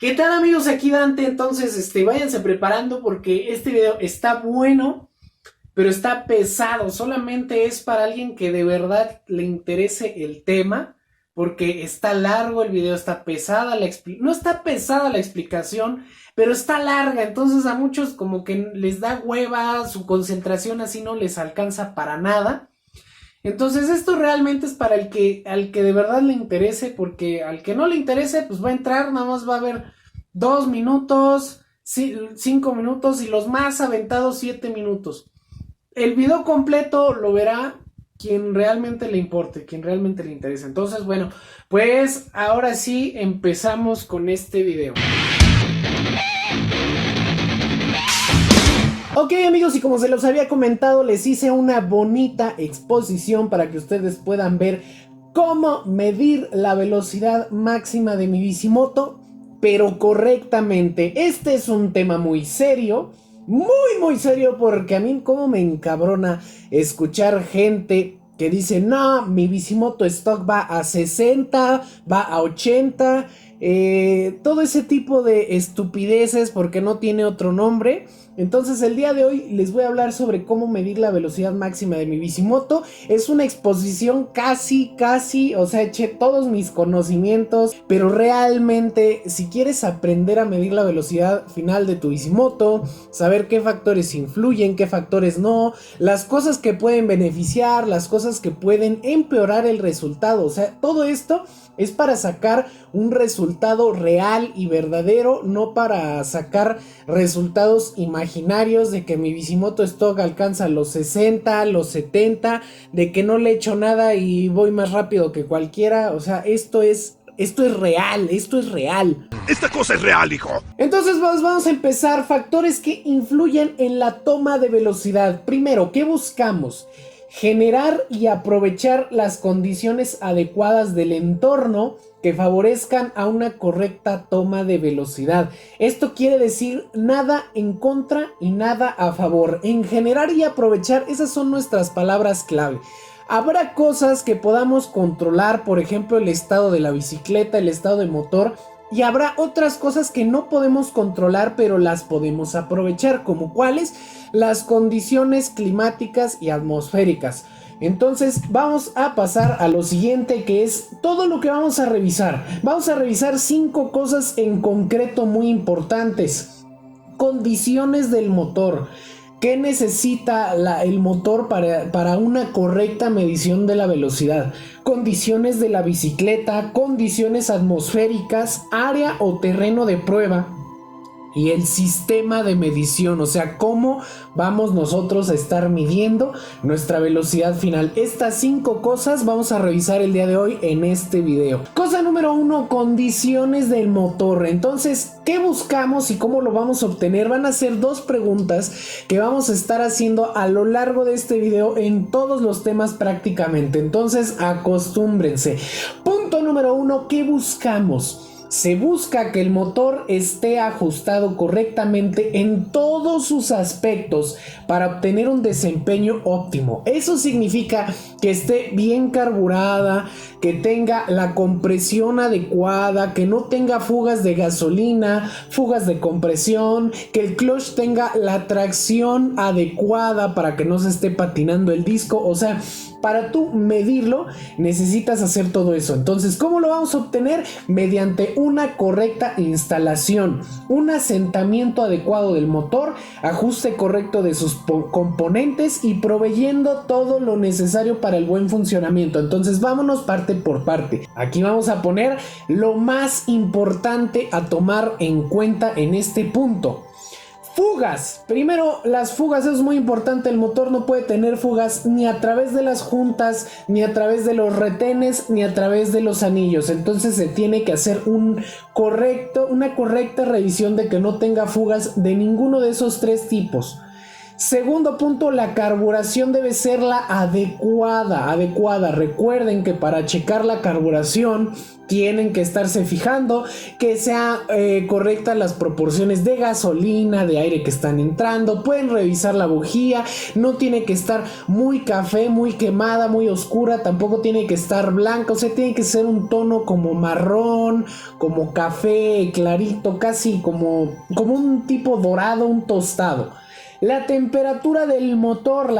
¿Qué tal, amigos? Aquí Dante. Entonces, váyanse preparando porque este video está bueno, pero está pesado. Solamente es para alguien que de verdad le interese el tema, porque está largo el video, está pesada no está pesada la explicación, pero está larga. Entonces a muchos como que les da hueva, su concentración así no les alcanza para nada. Entonces esto realmente es para al que de verdad le interese, porque al que no le interese, pues va a entrar, nada más va a ver 2 minutos, 5 minutos y los más aventados 7 minutos. El video completo lo verá quien realmente le importe, quien realmente le interese. Entonces, bueno, pues ahora sí empezamos con este video. Ok, amigos, y como se los había comentado, les hice una bonita exposición para que ustedes puedan ver cómo medir la velocidad máxima de mi bicimoto, pero correctamente. Este es un tema muy serio, muy serio, porque a mí como me encabrona escuchar gente que dice: no, mi bicimoto stock va a 60, va a 80, todo ese tipo de estupideces porque no tiene otro nombre. Entonces el día de hoy les voy a hablar sobre cómo medir la velocidad máxima de mi bicimoto. Es una exposición casi, o sea, eché todos mis conocimientos, pero realmente si quieres aprender a medir la velocidad final de tu bicimoto, saber qué factores influyen, qué factores no, las cosas que pueden beneficiar, las cosas que pueden empeorar el resultado, o sea, todo esto es para sacar un resultado real y verdadero, no para sacar resultados imaginarios de que mi bicimoto stock alcanza los 60, los 70, de que no le echo nada y voy más rápido que cualquiera. O sea, esto es real, esto es real. Esta cosa es real, hijo. Entonces vamos a empezar. Factores que influyen en la toma de velocidad. Primero, ¿qué buscamos? Generar y aprovechar las condiciones adecuadas del entorno que favorezcan a una correcta toma de velocidad. Esto quiere decir nada en contra y nada a favor. En generar y aprovechar, esas son nuestras palabras clave. Habrá cosas que podamos controlar, por ejemplo el estado de la bicicleta, el estado de motor, y habrá otras cosas que no podemos controlar pero las podemos aprovechar, como cuáles: las condiciones climáticas y atmosféricas. Entonces vamos a pasar a lo siguiente, que es todo lo que vamos a revisar. Vamos a revisar 5 cosas en concreto muy importantes. Condiciones del motor. ¿Qué necesita el motor para una correcta medición de la velocidad? Condiciones de la bicicleta, condiciones atmosféricas, área o terreno de prueba y el sistema de medición, o sea, cómo vamos nosotros a estar midiendo nuestra velocidad final. Estas 5 cosas vamos a revisar el día de hoy en este video. Cosa número 1, condiciones del motor. Entonces, ¿qué buscamos y cómo lo vamos a obtener? Van a ser 2 preguntas que vamos a estar haciendo a lo largo de este video en todos los temas prácticamente. Entonces, acostúmbrense. Punto número 1, ¿qué buscamos? Se busca que el motor esté ajustado correctamente en todos sus aspectos para obtener un desempeño óptimo. Eso significa que esté bien carburada, que tenga la compresión adecuada, que no tenga fugas de gasolina, fugas de compresión, que el clutch tenga la tracción adecuada para que no se esté patinando el disco. O sea, para tú medirlo necesitas hacer todo eso. Entonces, ¿cómo lo vamos a obtener? Mediante una correcta instalación, un asentamiento adecuado del motor, ajuste correcto de sus componentes y proveyendo todo lo necesario para el buen funcionamiento. Entonces, vámonos parte por parte. Aquí vamos a poner lo más importante a tomar en cuenta en este punto. Fugas. Primero, las fugas, eso es muy importante. El motor no puede tener fugas ni a través de las juntas, ni a través de los retenes, ni a través de los anillos. Entonces se tiene que hacer una correcta revisión de que no tenga fugas de ninguno de esos 3 tipos. Segundo punto, la carburación debe ser la adecuada. Recuerden que para checar la carburación tienen que estarse fijando que sea correctas las proporciones de gasolina, de aire que están entrando. Pueden revisar la bujía, no tiene que estar muy café, muy quemada, muy oscura, tampoco tiene que estar blanca, o sea, tiene que ser un tono como marrón, como café clarito, casi como un tipo dorado, un tostado. La temperatura del motor,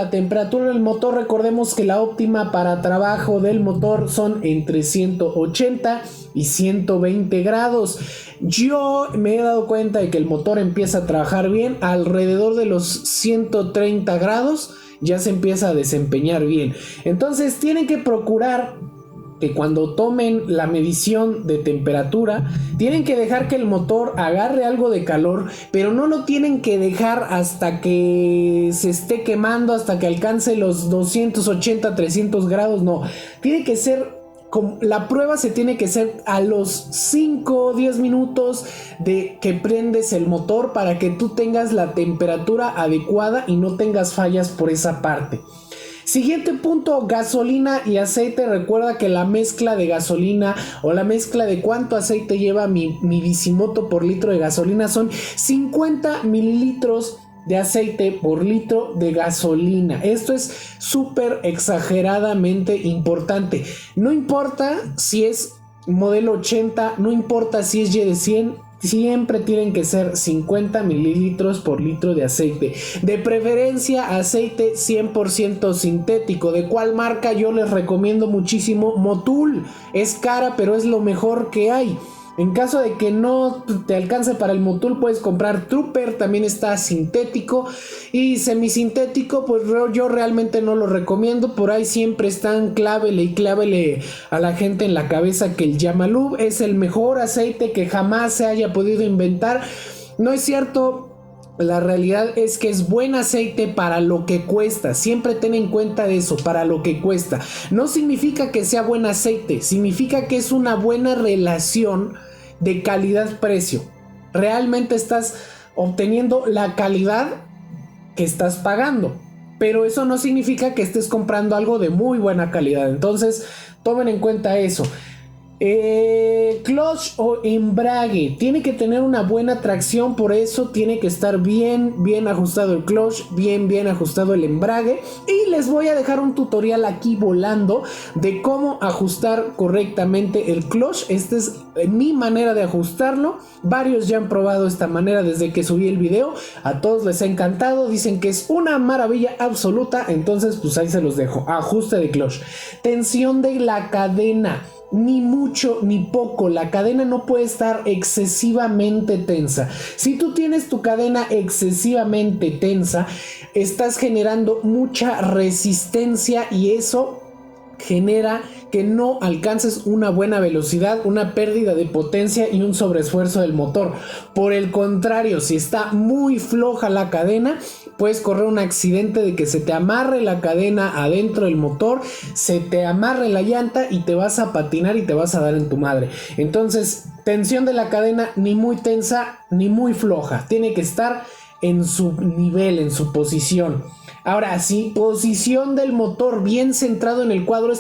recordemos que la óptima para trabajo del motor son entre 180 y 120 grados. Yo me he dado cuenta de que el motor empieza a trabajar bien alrededor de los 130 grados, ya se empieza a desempeñar bien. Entonces tienen que procurar que cuando tomen la medición de temperatura, tienen que dejar que el motor agarre algo de calor, pero no lo tienen que dejar hasta que se esté quemando, hasta que alcance los 280, 300 grados, no. Tiene que ser, la prueba se tiene que hacer a los 5 o 10 minutos de que prendes el motor para que tú tengas la temperatura adecuada y no tengas fallas por esa parte. Siguiente punto, gasolina y aceite. Recuerda que la mezcla de gasolina o la mezcla de cuánto aceite lleva mi bicimoto por litro de gasolina son 50 mililitros de aceite por litro de gasolina. Esto es súper exageradamente importante. No importa si es modelo 80, no importa si es Y de 100. Siempre tienen que ser 50 mililitros por litro de aceite. De preferencia aceite 100% sintético. ¿De cuál marca? Yo les recomiendo muchísimo Motul. Es cara, pero es lo mejor que hay. En caso de que no te alcance para el Motul, puedes comprar Trooper, también está sintético. Y semisintético, pues yo realmente no lo recomiendo. Por ahí siempre están clávele a la gente en la cabeza que el Yamalub es el mejor aceite que jamás se haya podido inventar. No es cierto. La realidad es que es buen aceite para lo que cuesta. Siempre ten en cuenta eso, para lo que cuesta. No significa que sea buen aceite, significa que es una buena relación de calidad-precio. Realmente estás obteniendo la calidad que estás pagando, pero eso no significa que estés comprando algo de muy buena calidad. Entonces tomen en cuenta eso. Clutch o embrague tiene que tener una buena tracción, por eso tiene que estar bien ajustado el clutch, bien ajustado el embrague. Y les voy a dejar un tutorial aquí volando de cómo ajustar correctamente el clutch. Esta es mi manera de ajustarlo. Varios ya han probado esta manera desde que subí el video, a todos les ha encantado, dicen que es una maravilla absoluta. Entonces pues ahí se los dejo. Ajuste de clutch, tensión de la cadena. Ni mucho ni poco, la cadena no puede estar excesivamente tensa. Si tú tienes tu cadena excesivamente tensa, estás generando mucha resistencia y eso genera que no alcances una buena velocidad, una pérdida de potencia y un sobreesfuerzo del motor. Por el contrario, si está muy floja la cadena, puedes correr un accidente de que se te amarre la cadena adentro del motor, se te amarre la llanta y te vas a patinar y te vas a dar en tu madre. Entonces, tensión de la cadena ni muy tensa ni muy floja, tiene que estar en su nivel, en su posición. Ahora sí, posición del motor bien centrado en el cuadro.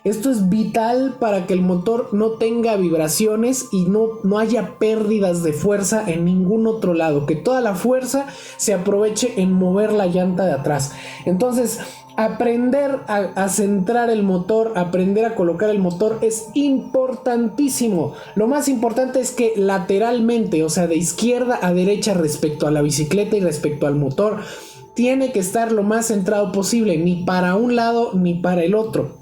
Esto es vital para que el motor no tenga vibraciones y no haya pérdidas de fuerza en ningún otro lado. Que toda la fuerza se aproveche en mover la llanta de atrás. Entonces, aprender a centrar el motor, aprender a colocar el motor es importantísimo. Lo más importante es que lateralmente, o sea, de izquierda a derecha respecto a la bicicleta y respecto al motor, tiene que estar lo más centrado posible, ni para un lado ni para el otro.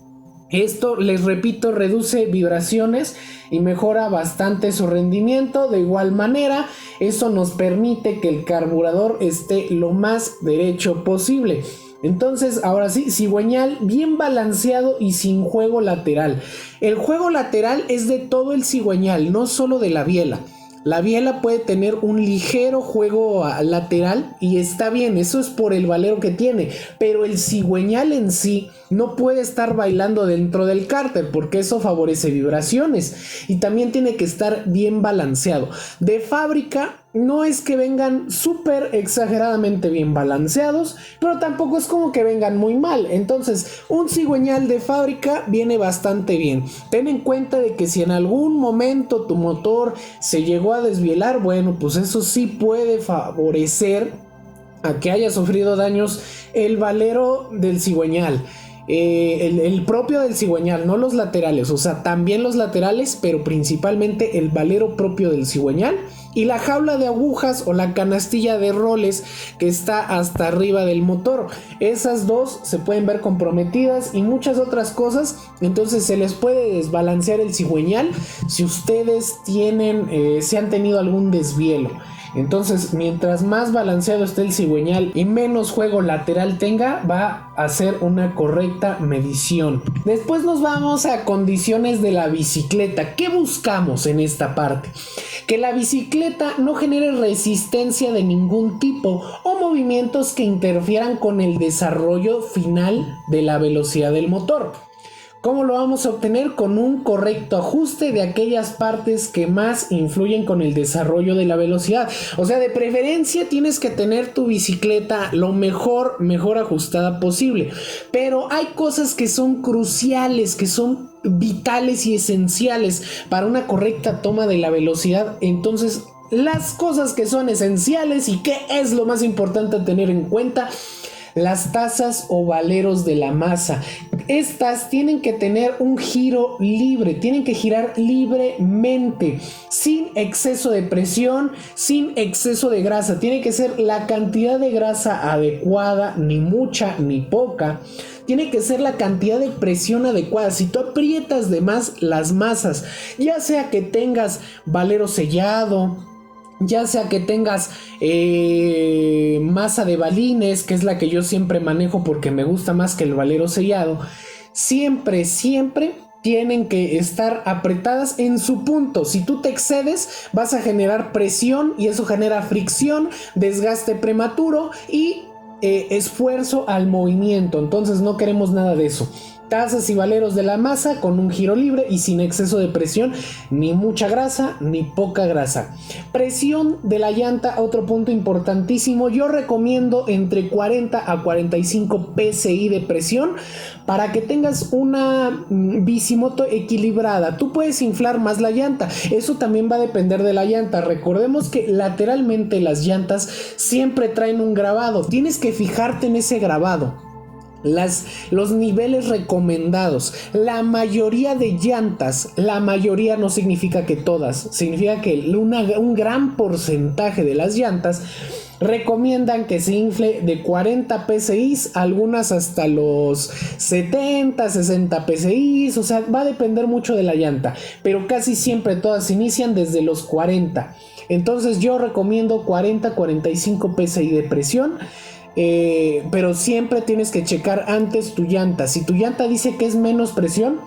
Esto, les repito, reduce vibraciones y mejora bastante su rendimiento. De igual manera, eso nos permite que el carburador esté lo más derecho posible. Entonces, ahora sí, cigüeñal bien balanceado y sin juego lateral. El juego lateral es de todo el cigüeñal, no solo de la biela. La biela puede tener un ligero juego lateral y está bien, eso es por el valero que tiene, pero el cigüeñal en sí no puede estar bailando dentro del cárter porque eso favorece vibraciones y también tiene que estar bien balanceado. De fábrica, no es que vengan súper exageradamente bien balanceados, pero tampoco es como que vengan muy mal. Entonces, un cigüeñal de fábrica viene bastante bien. Ten en cuenta de que si en algún momento tu motor se llegó a desvielar, bueno, pues eso sí puede favorecer a que haya sufrido daños el valero del cigüeñal. El propio del cigüeñal, no los laterales, o sea, también los laterales, pero principalmente el valero propio del cigüeñal y la jaula de agujas o la canastilla de roles que está hasta arriba del motor. Esas dos se pueden ver comprometidas y muchas otras cosas. Entonces se les puede desbalancear el cigüeñal si ustedes tienen, si han tenido algún desvielo. Entonces, mientras más balanceado esté el cigüeñal y menos juego lateral tenga, va a ser una correcta medición. Después nos vamos a condiciones de la bicicleta. ¿Qué buscamos en esta parte? Que la bicicleta no genere resistencia de ningún tipo o movimientos que interfieran con el desarrollo final de la velocidad del motor. ¿Cómo lo vamos a obtener? Con un correcto ajuste de aquellas partes que más influyen con el desarrollo de la velocidad. O sea, de preferencia tienes que tener tu bicicleta lo mejor ajustada posible. Pero hay cosas que son cruciales, que son vitales y esenciales para una correcta toma de la velocidad. Entonces, las cosas que son esenciales y que es lo más importante a tener en cuenta: las tazas o valeros de la masa. Estas tienen que tener un giro libre, tienen que girar libremente, sin exceso de presión, sin exceso de grasa. Tiene que ser la cantidad de grasa adecuada, ni mucha ni poca. Tiene que ser la cantidad de presión adecuada. Si tú aprietas de más las masas, ya sea que tengas valero sellado, ya sea que tengas masa de balines, que es la que yo siempre manejo porque me gusta más que el valero sellado, siempre tienen que estar apretadas en su punto. Si tú te excedes, vas a generar presión y eso genera fricción, desgaste prematuro y esfuerzo al movimiento. Entonces no queremos nada de eso. Tazas y valeros de la masa con un giro libre y sin exceso de presión, ni mucha grasa ni poca grasa. Presión de la llanta, otro punto importantísimo. Yo recomiendo entre 40 a 45 psi de presión para que tengas una bicimoto equilibrada. Tú puedes inflar más la llanta, eso también va a depender de la llanta. Recordemos que lateralmente las llantas siempre traen un grabado, tienes que fijarte en ese grabado. Los niveles recomendados. La mayoría de llantas, la mayoría no significa que todas, significa que un gran porcentaje de las llantas recomiendan que se infle de 40 psi, algunas hasta los 70, 60 psi, o sea, va a depender mucho de la llanta, pero casi siempre todas inician desde los 40. Entonces yo recomiendo 40-45 psi de presión. Pero siempre tienes que checar antes tu llanta. Si tu llanta dice que es menos presión,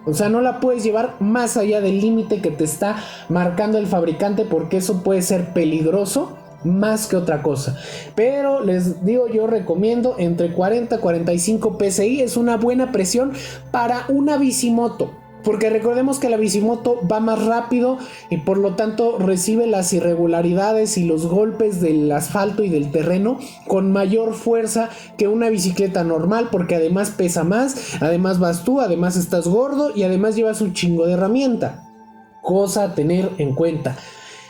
o sea, no la puedes llevar más allá del límite que te está marcando el fabricante, porque eso puede ser peligroso más que otra cosa. Pero les digo, yo recomiendo entre 40 y 45 psi. Es una buena presión para una bicimoto, porque recordemos que la bicimoto va más rápido y por lo tanto recibe las irregularidades y los golpes del asfalto y del terreno con mayor fuerza que una bicicleta normal, porque además pesa más, además vas tú, además estás gordo y además llevas un chingo de herramienta. Cosa a tener en cuenta.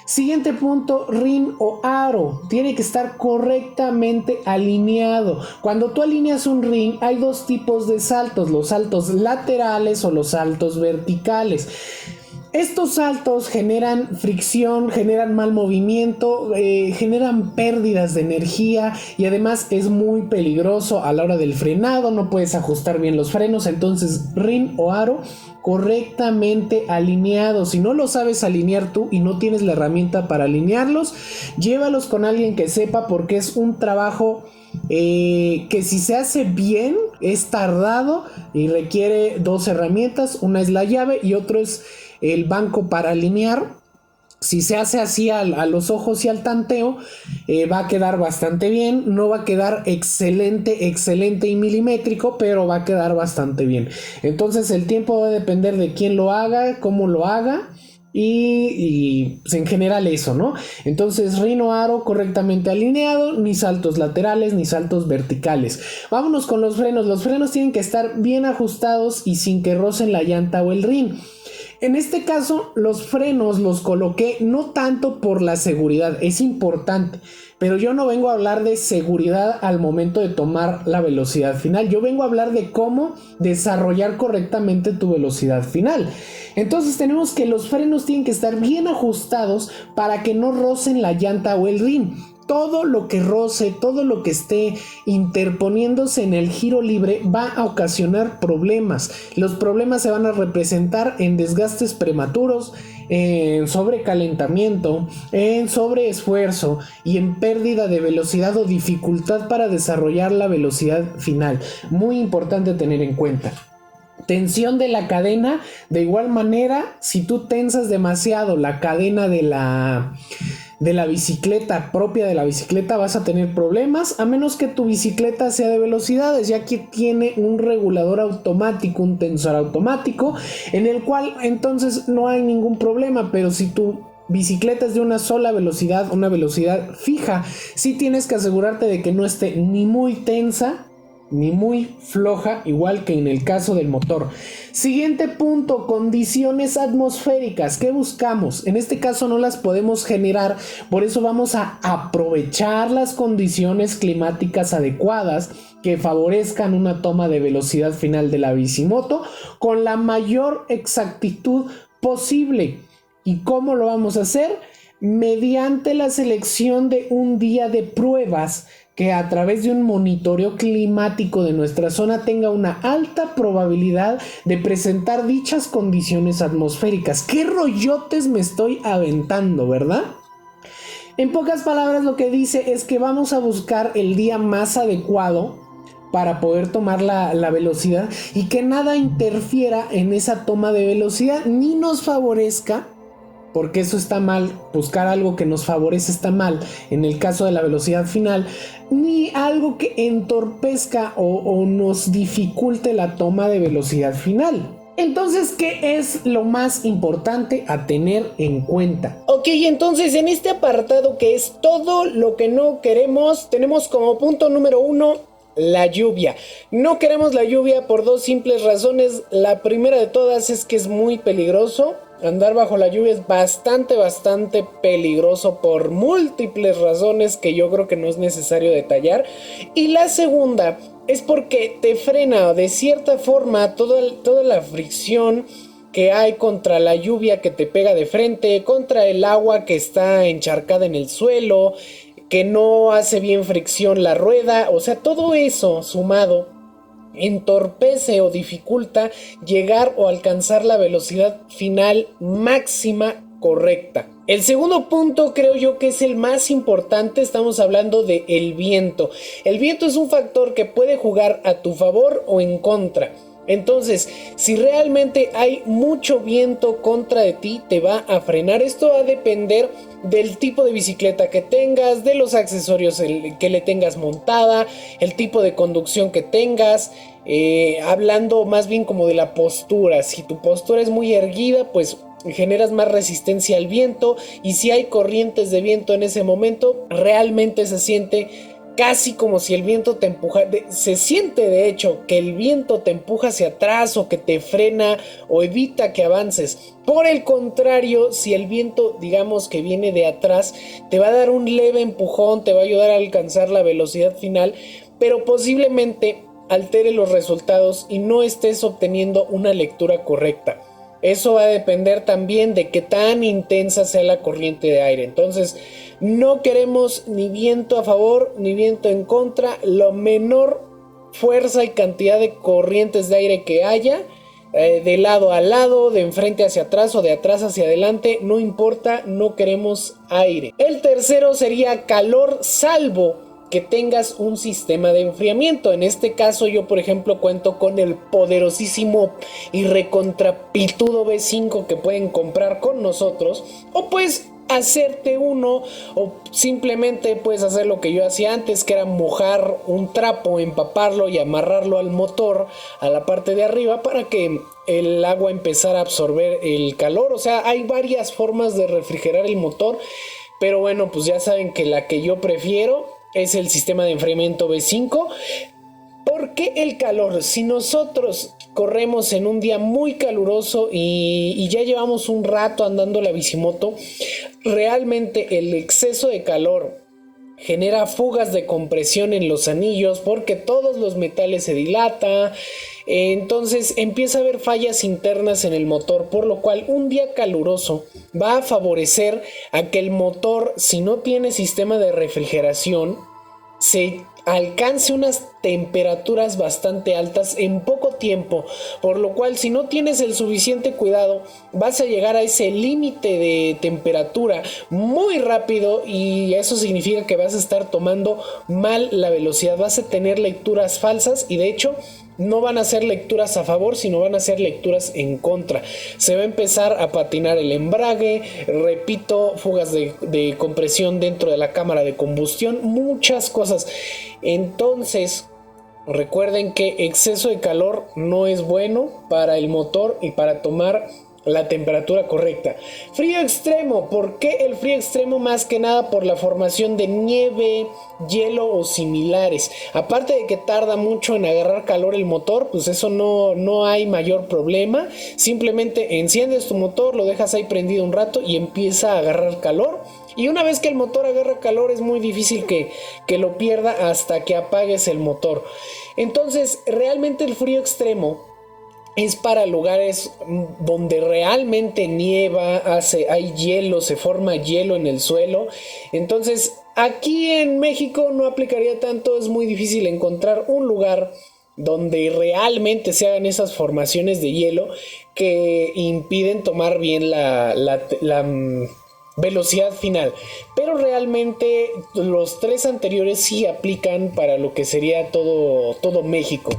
Siguiente punto, rin o aro. Tiene que estar correctamente alineado. Cuando tú alineas un rin, hay dos tipos de saltos: los saltos laterales o los saltos verticales. Estos saltos generan fricción, generan mal movimiento, generan pérdidas de energía y además es muy peligroso a la hora del frenado. No puedes ajustar bien los frenos. Entonces, rin o aro correctamente alineados. Si no lo sabes alinear tú y no tienes la herramienta para alinearlos, llévalos con alguien que sepa, porque es un trabajo que si se hace bien es tardado y requiere dos herramientas. Una es la llave y otro es el banco para alinear. Si se hace así a los ojos y al tanteo, va a quedar bastante bien. No va a quedar excelente y milimétrico, pero va a quedar bastante bien. Entonces el tiempo va a depender de quién lo haga, cómo lo haga y pues en general eso, ¿no? Entonces rin o aro correctamente alineado, ni saltos laterales ni saltos verticales. Vámonos con los frenos. Los frenos tienen que estar bien ajustados y sin que rocen la llanta o el rin. En este caso, los frenos los coloqué no tanto por la seguridad, es importante, pero yo no vengo a hablar de seguridad al momento de tomar la velocidad final. Yo vengo a hablar de cómo desarrollar correctamente tu velocidad final. Entonces tenemos que los frenos tienen que estar bien ajustados para que no rocen la llanta o el rin. Todo lo que roce, todo lo que esté interponiéndose en el giro libre va a ocasionar problemas. Los problemas se van a representar en desgastes prematuros, en sobrecalentamiento, en sobreesfuerzo y en pérdida de velocidad o dificultad para desarrollar la velocidad final. Muy importante tener en cuenta. Tensión de la cadena, de igual manera, si tú tensas demasiado la cadena de la bicicleta propia de la bicicleta, vas a tener problemas, a menos que tu bicicleta sea de velocidades, ya que tiene un regulador automático, un tensor automático, en el cual entonces no hay ningún problema. Pero si tu bicicleta es de una sola velocidad, una velocidad fija, sí tienes que asegurarte de que no esté ni muy tensa ni muy floja, igual que en el caso del motor. Siguiente punto, condiciones atmosféricas. ¿Qué buscamos? En este caso no las podemos generar, por eso vamos a aprovechar las condiciones climáticas adecuadas que favorezcan una toma de velocidad final de la bicimoto con la mayor exactitud posible. ¿Y cómo lo vamos a hacer? Mediante la selección de un día de pruebas que a través de un monitoreo climático de nuestra zona tenga una alta probabilidad de presentar dichas condiciones atmosféricas. ¿Qué rollotes me estoy aventando, verdad? En pocas palabras, lo que dice es que vamos a buscar el día más adecuado para poder tomar la velocidad y que nada interfiera en esa toma de velocidad ni nos favorezca, porque eso está mal. Buscar algo que nos favorece está mal en el caso de la velocidad final, ni algo que entorpezca o nos dificulte la toma de velocidad final. Entonces, ¿qué es lo más importante a tener en cuenta? Ok, entonces en este apartado, que es todo lo que no queremos, tenemos como punto número 1 la lluvia. No queremos la lluvia por dos simples razones. La primera de todas es que es muy peligroso. Andar bajo la lluvia es bastante peligroso por múltiples razones que yo creo que no es necesario detallar. Y la segunda es porque te frena de cierta forma toda la fricción que hay contra la lluvia que te pega de frente, contra el agua que está encharcada en el suelo, que no hace bien fricción la rueda. O sea, todo eso sumado entorpece o dificulta llegar o alcanzar la velocidad final máxima correcta. El segundo punto creo yo que es el más importante. Estamos hablando de el viento. El viento es un factor que puede jugar a tu favor o en contra. Entonces, si realmente hay mucho viento contra de ti, te va a frenar. Esto va a depender del tipo de bicicleta que tengas, de los accesorios que le tengas montada, el tipo de conducción que tengas. Hablando más bien como de la postura. Si tu postura es muy erguida, pues generas más resistencia al viento, y si hay corrientes de viento en ese momento, realmente se siente casi como si el viento te empuja. Se siente de hecho que el viento te empuja hacia atrás o que te frena o evita que avances. Por el contrario, si el viento, digamos que viene de atrás, te va a dar un leve empujón, te va a ayudar a alcanzar la velocidad final, pero posiblemente altere los resultados y no estés obteniendo una lectura correcta. Eso va a depender también de qué tan intensa sea la corriente de aire. Entonces, no queremos ni viento a favor ni viento en contra. La menor fuerza y cantidad de corrientes de aire que haya, de lado a lado, de enfrente hacia atrás o de atrás hacia adelante, no importa, no queremos aire. El tercero sería calor, salvo que tengas un sistema de enfriamiento. En este caso yo, por ejemplo, cuento con el poderosísimo y recontrapitudo V5 que pueden comprar con nosotros, o pues hacerte uno, o simplemente puedes hacer lo que yo hacía antes, que era mojar un trapo, empaparlo y amarrarlo al motor, a la parte de arriba, para que el agua empezara a absorber el calor. O sea, hay varias formas de refrigerar el motor, pero bueno, pues ya saben que la que yo prefiero es el sistema de enfriamiento V5. ¿Por qué el calor? Si nosotros corremos en un día muy caluroso y ya llevamos un rato andando la bicimoto, realmente el exceso de calor genera fugas de compresión en los anillos porque todos los metales se dilatan. Entonces empieza a haber fallas internas en el motor, por lo cual un día caluroso va a favorecer a que el motor, si no tiene sistema de refrigeración, se alcance unas temperaturas bastante altas en poco tiempo, por lo cual si no tienes el suficiente cuidado vas a llegar a ese límite de temperatura muy rápido, y eso significa que vas a estar tomando mal la velocidad, vas a tener lecturas falsas, y de hecho no van a ser lecturas a favor, sino van a ser lecturas en contra. Se va a empezar a patinar el embrague, repito, fugas de compresión dentro de la cámara de combustión, muchas cosas. Entonces, recuerden que exceso de calor no es bueno para el motor y para tomar la temperatura correcta. Frío extremo. ¿Por qué el frío extremo? Más que nada por la formación de nieve, hielo o similares. Aparte de que tarda mucho en agarrar calor el motor, pues eso no hay mayor problema. Simplemente enciendes tu motor, lo dejas ahí prendido un rato y empieza a agarrar calor. Y una vez que el motor agarra calor es muy difícil que lo pierda hasta que apagues el motor. Entonces, realmente el frío extremo es para lugares donde realmente nieva, hay hielo, se forma hielo en el suelo. Entonces, aquí en México no aplicaría tanto, es muy difícil encontrar un lugar donde realmente se hagan esas formaciones de hielo que impiden tomar bien la velocidad final. Pero realmente los tres anteriores sí aplican para lo que sería todo México.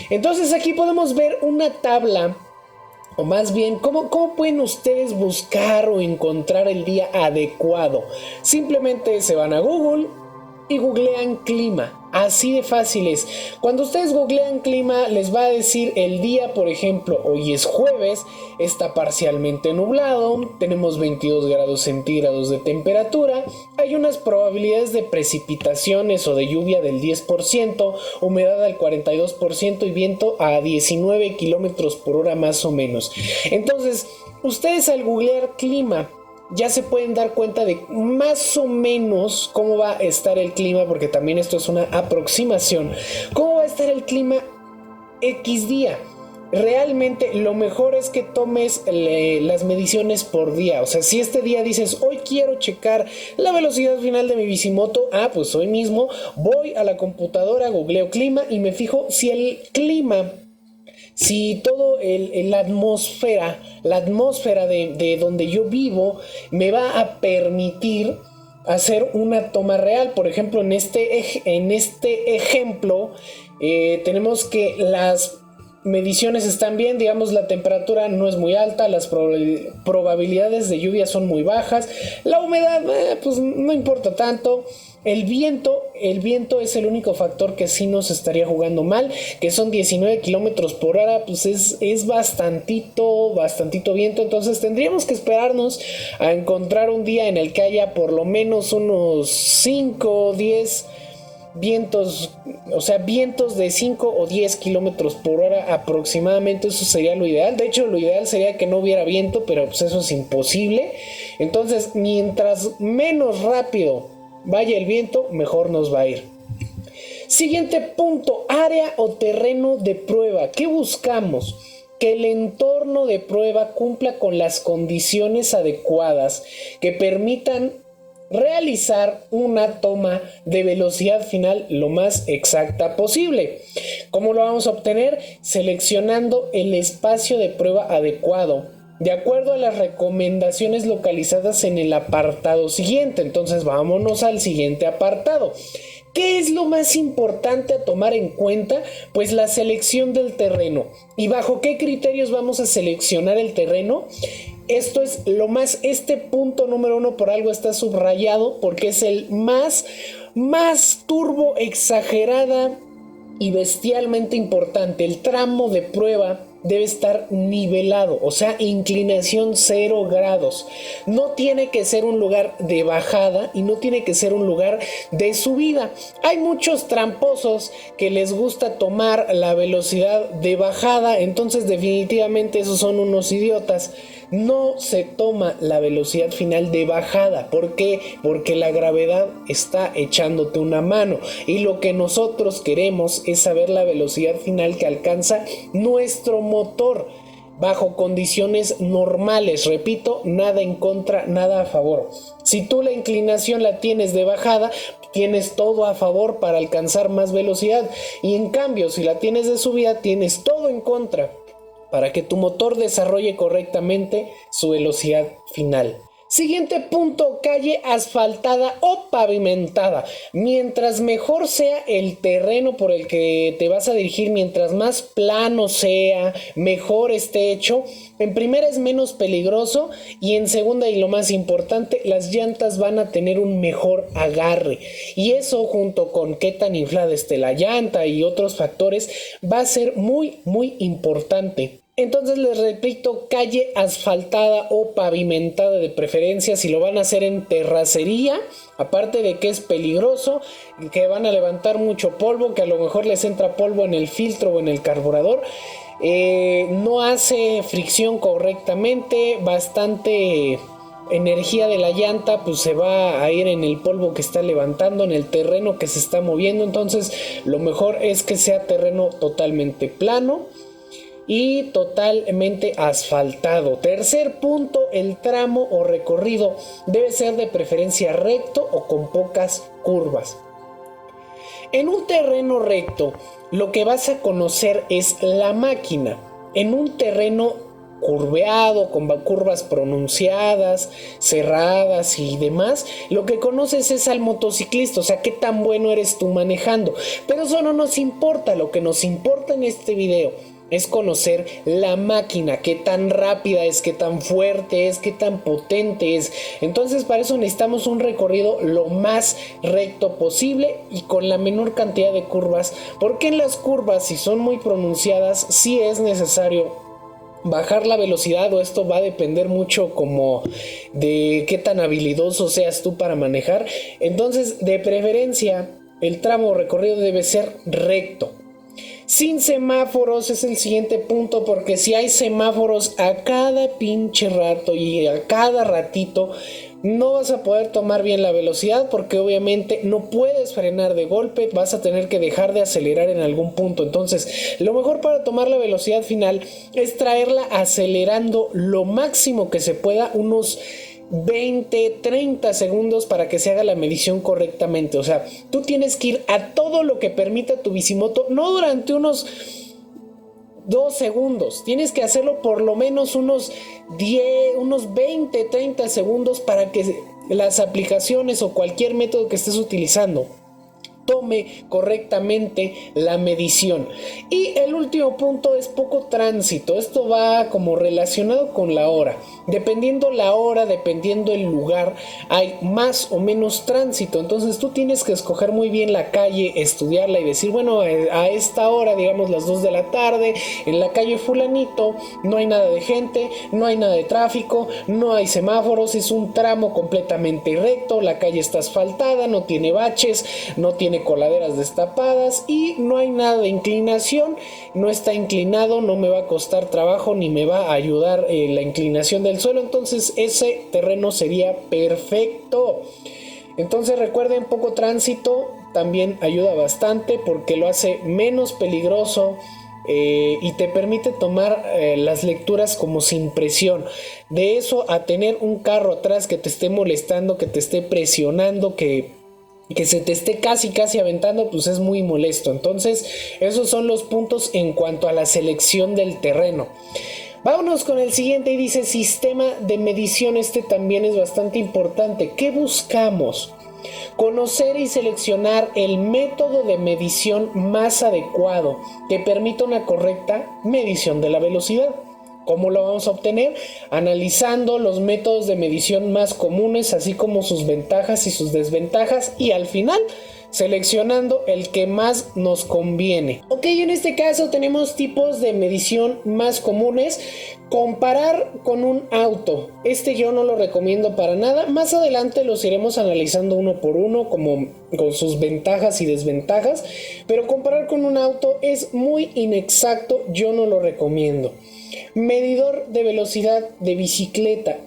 Entonces aquí podemos ver una tabla, o más bien, ¿cómo pueden ustedes buscar o encontrar el día adecuado? Simplemente se van a Google y googlean clima. Así de fácil es. Cuando ustedes googlean clima, les va a decir el día. Por ejemplo, hoy es jueves, está parcialmente nublado, tenemos 22 grados centígrados de temperatura, hay unas probabilidades de precipitaciones o de lluvia del 10%, humedad al 42% y viento a 19 kilómetros por hora más o menos. Entonces, ustedes al googlear clima ya se pueden dar cuenta de más o menos cómo va a estar el clima, porque también esto es una aproximación. ¿Cómo va a estar el clima X día? Realmente lo mejor es que tomes las mediciones por día. O sea, si este día dices, hoy quiero checar la velocidad final de mi bicimoto, pues hoy mismo voy a la computadora, googleo clima y me fijo si el clima, si todo la atmósfera de donde yo vivo me va a permitir hacer una toma real. Por ejemplo, en este ejemplo tenemos que las mediciones están bien, digamos, la temperatura no es muy alta, las probabilidades de lluvia son muy bajas, la humedad pues no importa tanto. El viento es el único factor que sí nos estaría jugando mal, que son 19 kilómetros por hora, pues es bastantito viento. Entonces tendríamos que esperarnos a encontrar un día en el que haya por lo menos unos 5 o 10 vientos, o sea, vientos de 5 o 10 kilómetros por hora aproximadamente. Eso sería lo ideal. De hecho, lo ideal sería que no hubiera viento, pero pues eso es imposible. Entonces, mientras menos rápido vaya el viento, mejor nos va a ir. Siguiente punto, área o terreno de prueba. ¿Qué buscamos? Que el entorno de prueba cumpla con las condiciones adecuadas que permitan realizar una toma de velocidad final lo más exacta posible. ¿Cómo lo vamos a obtener? Seleccionando el espacio de prueba adecuado de acuerdo a las recomendaciones localizadas en el apartado siguiente. Entonces vámonos al siguiente apartado. ¿Qué es lo más importante a tomar en cuenta? Pues la selección del terreno. ¿Y bajo qué criterios vamos a seleccionar el terreno? Esto es lo más, este punto número 1 por algo está subrayado porque es el más turbo, exagerada y bestialmente importante. El tramo de prueba debe estar nivelado, o sea, inclinación 0 grados. No tiene que ser un lugar de bajada y no tiene que ser un lugar de subida. Hay muchos tramposos que les gusta tomar la velocidad de bajada, entonces definitivamente esos son unos idiotas. No se toma la velocidad final de bajada. ¿Por qué? Porque la gravedad está echándote una mano y lo que nosotros queremos es saber la velocidad final que alcanza nuestro motor bajo condiciones normales. Repito, nada en contra, nada a favor. Si tú la inclinación la tienes de bajada, tienes todo a favor para alcanzar más velocidad, y en cambio si la tienes de subida, tienes todo en contra para que tu motor desarrolle correctamente su velocidad final. Siguiente punto, calle asfaltada o pavimentada. Mientras mejor sea el terreno por el que te vas a dirigir, mientras más plano sea, mejor esté hecho. En primera es menos peligroso y en segunda, y lo más importante, las llantas van a tener un mejor agarre. Y eso, junto con qué tan inflada esté la llanta y otros factores, va a ser muy importante. Entonces les repito, calle asfaltada o pavimentada de preferencia. Si lo van a hacer en terracería, aparte de que es peligroso, que van a levantar mucho polvo, que a lo mejor les entra polvo en el filtro o en el carburador, no hace fricción correctamente, bastante energía de la llanta pues se va a ir en el polvo que está levantando, en el terreno que se está moviendo. Entonces lo mejor es que sea terreno totalmente plano y totalmente asfaltado. Tercer punto, el tramo o recorrido debe ser de preferencia recto o con pocas curvas. En un terreno recto, lo que vas a conocer es la máquina. En un terreno curveado, con curvas pronunciadas, cerradas y demás, lo que conoces es al motociclista, o sea, qué tan bueno eres tú manejando. Pero eso no nos importa, lo que nos importa en este video es conocer la máquina, qué tan rápida es, qué tan fuerte es, qué tan potente es. Entonces para eso necesitamos un recorrido lo más recto posible y con la menor cantidad de curvas, porque en las curvas, si son muy pronunciadas, sí es necesario bajar la velocidad, o esto va a depender mucho como de qué tan habilidoso seas tú para manejar. Entonces, de preferencia, el tramo o recorrido debe ser recto. Sin semáforos es el siguiente punto, porque si hay semáforos a cada pinche rato y a cada ratito, no vas a poder tomar bien la velocidad, porque obviamente no puedes frenar de golpe, vas a tener que dejar de acelerar en algún punto. Entonces lo mejor para tomar la velocidad final es traerla acelerando lo máximo que se pueda, unos 20-30 segundos, para que se haga la medición correctamente. O sea, tú tienes que ir a todo lo que permita tu bicimoto, no durante unos 2 segundos, tienes que hacerlo por lo menos unos 20-30 segundos, para que las aplicaciones o cualquier método que estés utilizando tome correctamente la medición. Y el último punto es poco tránsito. Esto va como relacionado con la hora. Dependiendo la hora, dependiendo el lugar, hay más o menos tránsito. Entonces tú tienes que escoger muy bien la calle, estudiarla y decir, bueno, a esta hora, digamos las 2 de la tarde, en la calle fulanito, no hay nada de gente, no hay nada de tráfico, no hay semáforos, es un tramo completamente recto, la calle está asfaltada, no tiene baches, no tiene coladeras destapadas y no hay nada de inclinación, no está inclinado, no me va a costar trabajo ni me va a ayudar la inclinación del suelo. Entonces ese terreno sería perfecto. Entonces recuerden, poco tránsito también ayuda bastante, porque lo hace menos peligroso y te permite tomar las lecturas como sin presión. De eso a tener un carro atrás que te esté molestando, que te esté presionando, que se te esté casi aventando, pues es muy molesto. Entonces esos son los puntos en cuanto a la selección del terreno. Vámonos con el siguiente y dice sistema de medición. Este también es bastante importante. ¿Qué buscamos? Conocer y seleccionar el método de medición más adecuado que permita una correcta medición de la velocidad. ¿Cómo lo vamos a obtener? Analizando los métodos de medición más comunes, así como sus ventajas y sus desventajas, y al final seleccionando el que más nos conviene. Ok, en este caso tenemos tipos de medición más comunes. Comparar con un auto. Yo no lo recomiendo para nada. Más adelante los iremos analizando uno por uno, como con sus ventajas y desventajas. Pero comparar con un auto es muy inexacto. Yo no lo recomiendo. Medidor de velocidad de bicicleta.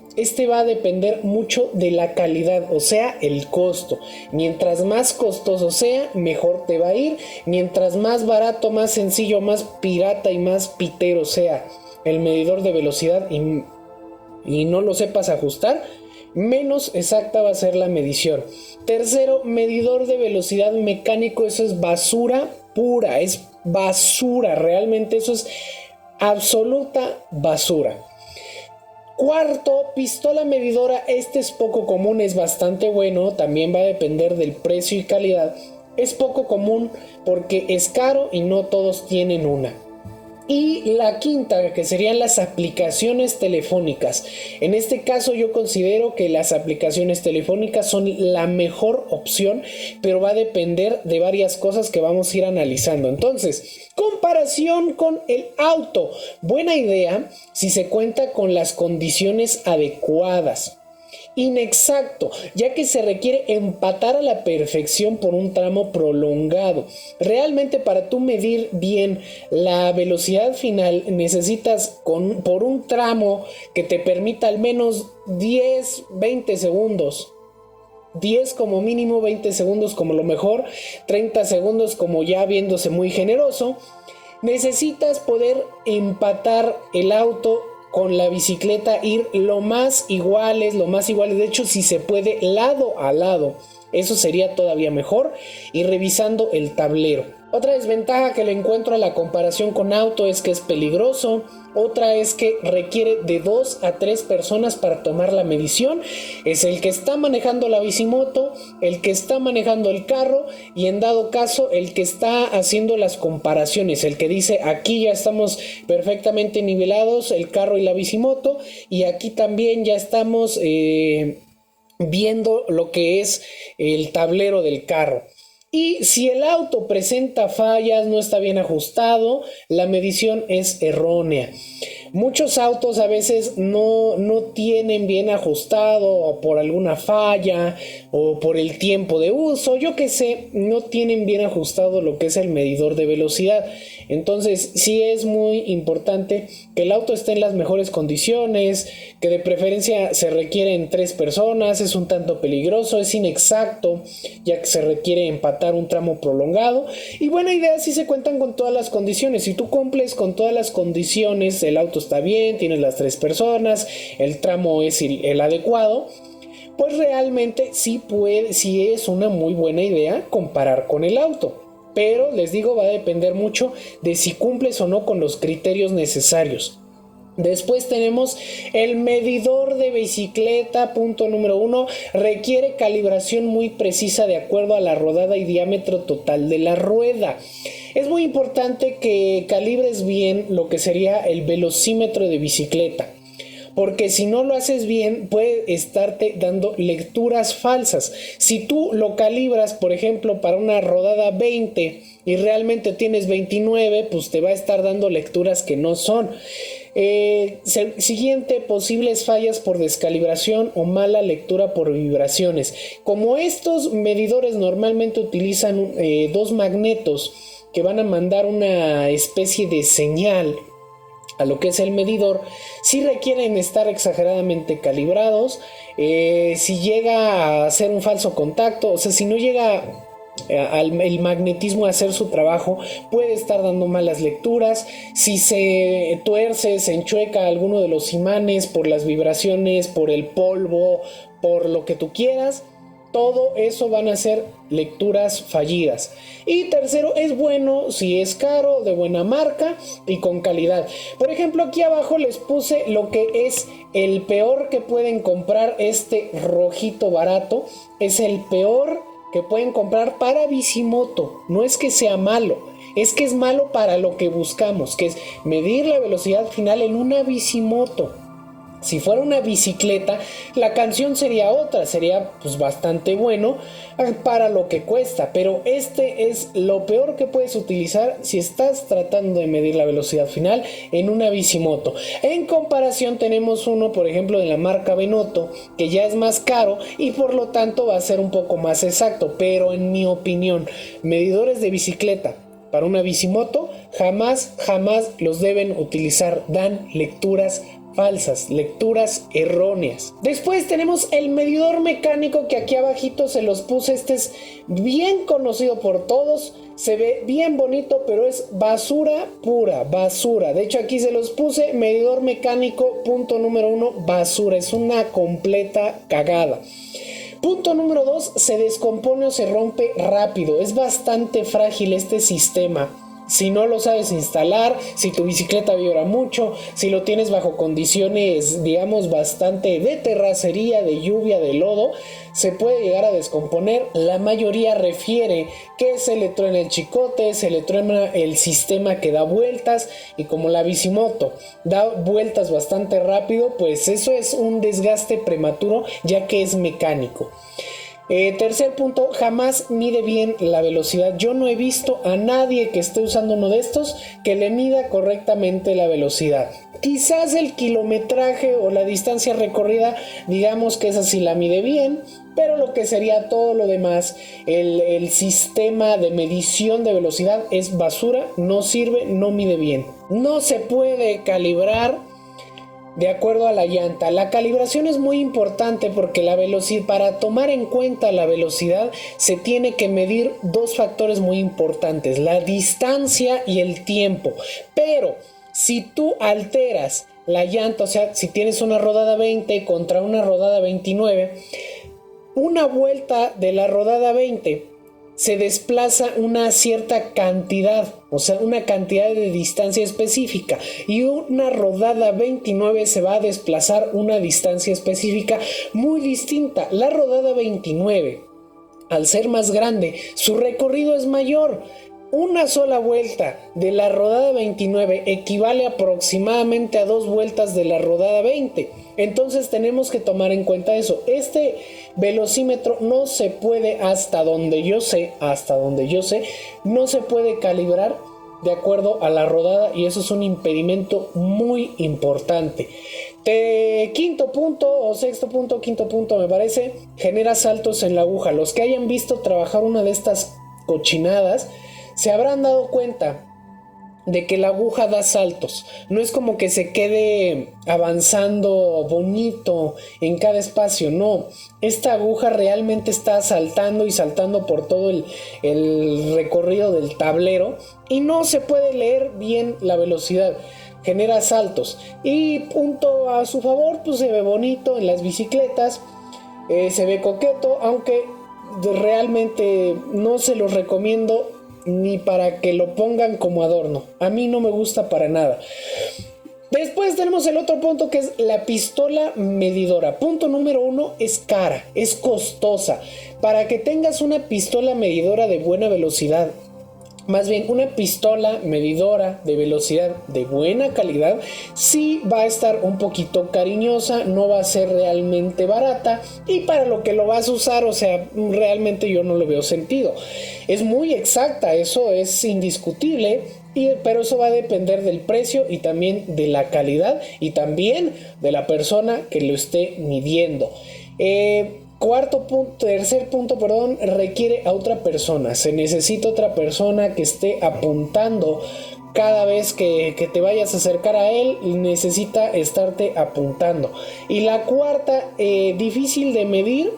Va a depender mucho de la calidad, o sea, el costo. Mientras más costoso sea, mejor te va a ir. Mientras más barato, más sencillo, más pirata y más pitero sea el medidor de velocidad y no lo sepas ajustar, menos exacta va a ser la medición. Tercero, medidor de velocidad mecánico. Eso es basura pura, es basura, realmente eso es absoluta basura. Cuarto, pistola medidora. Es poco común, es bastante bueno, también va a depender del precio y calidad. Es poco común porque es caro y no todos tienen una. Y la quinta, que serían las aplicaciones telefónicas. En este caso yo considero que las aplicaciones telefónicas son la mejor opción, pero va a depender de varias cosas que vamos a ir analizando. Entonces, comparación con el auto. Buena idea si se cuenta con las condiciones adecuadas. Inexacto, ya que se requiere empatar a la perfección por un tramo prolongado. Realmente para tú medir bien la velocidad final necesitas por un tramo que te permita al menos 10-20 segundos. 10 como mínimo, 20 segundos como lo mejor, 30 segundos como ya viéndose muy generoso. Necesitas poder empatar el auto con la bicicleta, ir lo más iguales, de hecho si se puede lado a lado, eso sería todavía mejor, y revisando el tablero. Otra desventaja que le encuentro a la comparación con auto es que es peligroso. Otra es que requiere de 2 a 3 personas para tomar la medición. Es el que está manejando la bicimoto, el que está manejando el carro y en dado caso el que está haciendo las comparaciones, el que dice aquí ya estamos perfectamente nivelados el carro y la bicimoto, y aquí también ya estamos viendo lo que es el tablero del carro. Y si el auto presenta fallas, no está bien ajustado, la medición es errónea. Muchos autos a veces no tienen bien ajustado, o por alguna falla o por el tiempo de uso, yo que sé, no tienen bien ajustado lo que es el medidor de velocidad. Entonces sí es muy importante que el auto esté en las mejores condiciones, que de preferencia se requieren 3 personas, es un tanto peligroso, es inexacto, ya que se requiere empatar un tramo prolongado. Y buena idea si se cuentan con todas las condiciones. Si tú cumples con todas las condiciones, el auto está bien, tienes las 3 personas, el tramo es el adecuado, pues realmente sí es una muy buena idea comparar con el auto. Pero les digo, va a depender mucho de si cumples o no con los criterios necesarios. Después tenemos el medidor de bicicleta. Punto número 1, requiere calibración muy precisa de acuerdo a la rodada y diámetro total de la rueda. Es muy importante que calibres bien lo que sería el velocímetro de bicicleta, porque si no lo haces bien puede estarte dando lecturas falsas. Si tú lo calibras, por ejemplo, para una rodada 20 y realmente tienes 29, pues te va a estar dando lecturas que no son. Siguiente, posibles fallas por descalibración o mala lectura por vibraciones. Como estos medidores normalmente utilizan 2 magnetos que van a mandar una especie de señal a lo que es el medidor, si requieren estar exageradamente calibrados. Si llega a hacer un falso contacto, o sea, si no llega el magnetismo a hacer su trabajo, puede estar dando malas lecturas. Si se tuerce, se enchueca alguno de los imanes por las vibraciones, por el polvo, por lo que tú quieras, todo eso van a ser lecturas fallidas. Y tercero, es bueno si es caro, de buena marca y con calidad. Por ejemplo, aquí abajo les puse lo que es el peor que pueden comprar. Rojito barato es el peor que pueden comprar para bicimoto. No es que sea malo, es que es malo para lo que buscamos, que es medir la velocidad final en una bicimoto. Si fuera una bicicleta, la canción sería otra, sería pues bastante bueno para lo que cuesta, pero este es lo peor que puedes utilizar si estás tratando de medir la velocidad final en una bicimoto. En comparación tenemos uno, por ejemplo, de la marca Benoto, que ya es más caro y por lo tanto va a ser un poco más exacto, pero en mi opinión, medidores de bicicleta para una bicimoto jamás los deben utilizar, dan lecturas falsas, lecturas erróneas. Después tenemos el medidor mecánico, que aquí abajito se los puse. Este es bien conocido por todos, se ve bien bonito, pero es basura pura, basura. De hecho aquí se los puse, medidor mecánico, punto número 1, basura, es una completa cagada. Punto número 2, se descompone o se rompe rápido, es bastante frágil este sistema. Si no lo sabes instalar, si tu bicicleta vibra mucho, si lo tienes bajo condiciones, digamos, bastante de terracería, de lluvia, de lodo, se puede llegar a descomponer. La mayoría refiere que se le truena el chicote, se le truena el sistema que da vueltas, y como la bicimoto da vueltas bastante rápido, pues eso es un desgaste prematuro, ya que es mecánico. Tercer punto, jamás mide bien la velocidad. Yo no he visto a nadie que esté usando uno de estos que le mida correctamente la velocidad. Quizás el kilometraje o la distancia recorrida, digamos que esa sí la mide bien, pero lo que sería todo lo demás, el sistema de medición de velocidad es basura, no sirve, no mide bien. No se puede calibrar de acuerdo a la llanta. La calibración es muy importante porque la velocidad, para tomar en cuenta la velocidad, se tiene que medir dos factores muy importantes: la distancia y el tiempo. Pero si tú alteras la llanta, o sea, si tienes una rodada 20 contra una rodada 29, una vuelta de la rodada 20 se desplaza una cierta cantidad, o sea, una cantidad de distancia específica, y una rodada 29 se va a desplazar una distancia específica muy distinta. La rodada 29, al ser más grande, su recorrido es mayor. Una sola vuelta de la rodada 29 equivale aproximadamente a 2 vueltas de la rodada 20. Entonces tenemos que tomar en cuenta eso. Este velocímetro no se puede, hasta donde yo sé, no se puede calibrar de acuerdo a la rodada, y eso es un impedimento muy importante. Quinto punto me parece, genera saltos en la aguja. Los que hayan visto trabajar una de estas cochinadas se habrán dado cuenta de que la aguja da saltos. No es como que se quede avanzando bonito en cada espacio, no. Esta aguja realmente está saltando y saltando por todo el recorrido del tablero, y no se puede leer bien la velocidad. Genera saltos. Y punto a su favor, pues se ve bonito en las bicicletas, se ve coqueto, aunque realmente no se los recomiendo ni para que lo pongan como adorno. A mí no me gusta para nada. Después tenemos el otro punto, que es la pistola medidora. Punto número 1, es cara, es costosa. Para que tengas una pistola medidora de buena velocidad, más bien una pistola medidora de velocidad de buena calidad, sí va a estar un poquito cariñosa, no va a ser realmente barata, y para lo que lo vas a usar, o sea, realmente yo no le veo sentido. Es muy exacta, eso es indiscutible, pero eso va a depender del precio y también de la calidad y también de la persona que lo esté midiendo. Tercer punto, requiere a otra persona. Se necesita otra persona que esté apuntando cada vez que te vayas a acercar a él. Necesita estarte apuntando. Y la cuarta, difícil de medir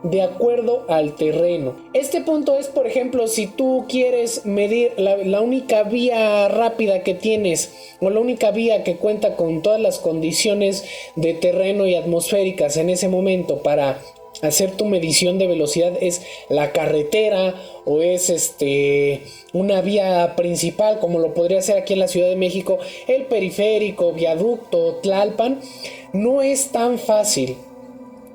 de acuerdo al terreno. Este punto es, por ejemplo, si tú quieres medir la única vía rápida que tienes, o la única vía que cuenta con todas las condiciones de terreno y atmosféricas en ese momento para hacer tu medición de velocidad, es la carretera, o es una vía principal, como lo podría ser aquí en la Ciudad de México, el periférico, viaducto, Tlalpan. No es tan fácil